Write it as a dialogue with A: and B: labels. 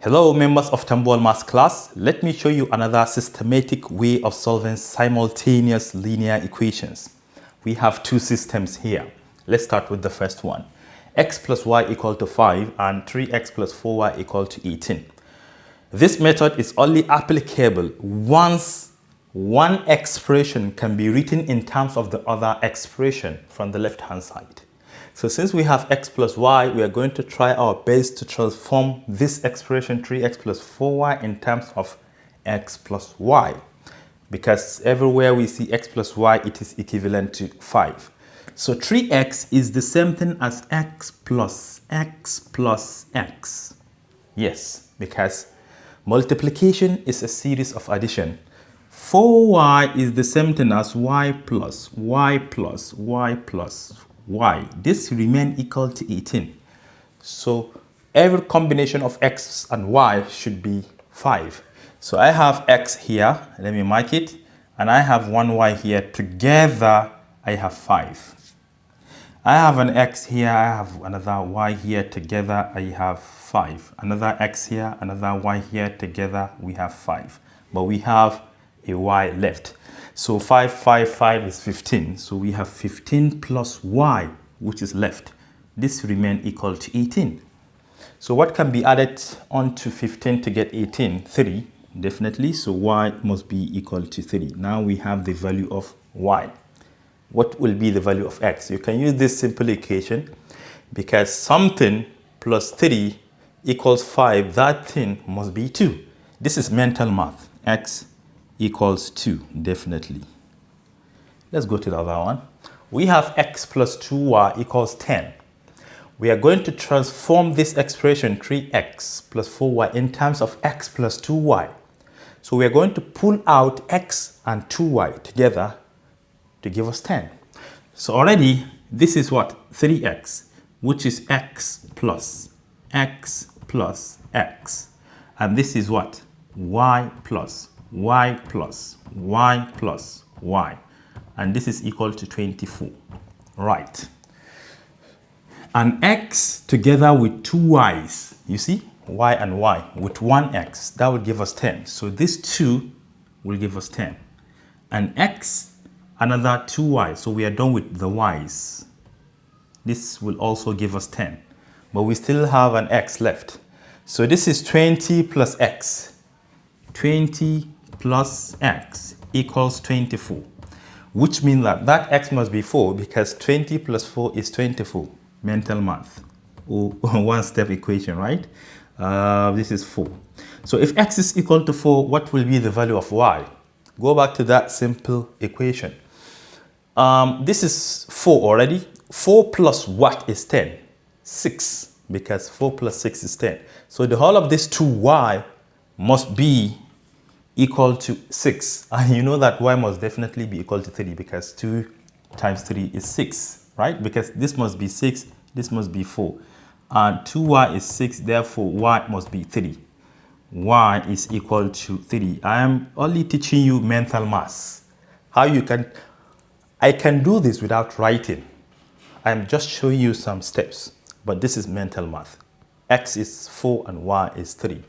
A: Hello members of Tambol Maths class. Let me show you another systematic way of solving simultaneous linear equations. We have two systems here. Let's start with the first one. X plus y equal to 5 and 3x plus 4y equal to 18. This method is only applicable once one expression can be written in terms of the other expression from the left hand side. So since we have x plus y, we are going to try our best to transform this expression 3x plus 4y in terms of x plus y. Because everywhere we see x plus y, it is equivalent to 5. So 3x is the same thing as x plus x. Yes, because multiplication is a series of addition. 4y is the same thing as y plus y plus y plus y. This remain equal to 18. So every combination of x and y should be 5. So I have x here, let me mark it, and I have one y here. Together I have 5. I have an x here, I have another y here. Together I have 5. Another x here, another y here. Together we have 5. But we have a y left. So 5 is 15. So we have 15 plus y, which is left. This remains equal to 18. So what can be added onto 15 to get 18? 3, definitely. So y must be equal to 3. Now we have the value of y. What will be the value of x? You can use this simple equation because something plus 3 equals 5. That thing must be 2. This is mental math. X equals 2, definitely. Let's go to the other one. We have x plus 2y equals 10. We are going to transform this expression 3x plus 4y in terms of x plus 2y. So we are going to pull out x and 2y together to give us 10. So already this is what? 3x, which is x plus x. And this is what? y plus y plus y plus y, and this is equal to 24, right? And x together with two y's, you see, y and y with one x, that will give us 10. So this 2 will give us 10, and x another 2y. So we are done with the y's. This will also give us 10, but we still have an x left. So this is 20 plus x. 20 plus x equals 24, which means that x must be 4 because 20 plus 4 is 24. Mental math, or one-step equation, right? This is 4. So if x is equal to 4, what will be the value of y? Go back to that simple equation. This is 4 already. 4 plus what is 10? 6, because 4 plus 6 is 10. So the whole of this 2y must be equal to 6, and you know that y must definitely be equal to 3 because 2 times 3 is 6, right? Because this must be 6, this must be 4, and 2y is 6, therefore y must be 3. Y is equal to 3. I am only teaching you mental maths. I can do this without writing. I am just showing you some steps, but this is mental math. X is 4 and y is 3.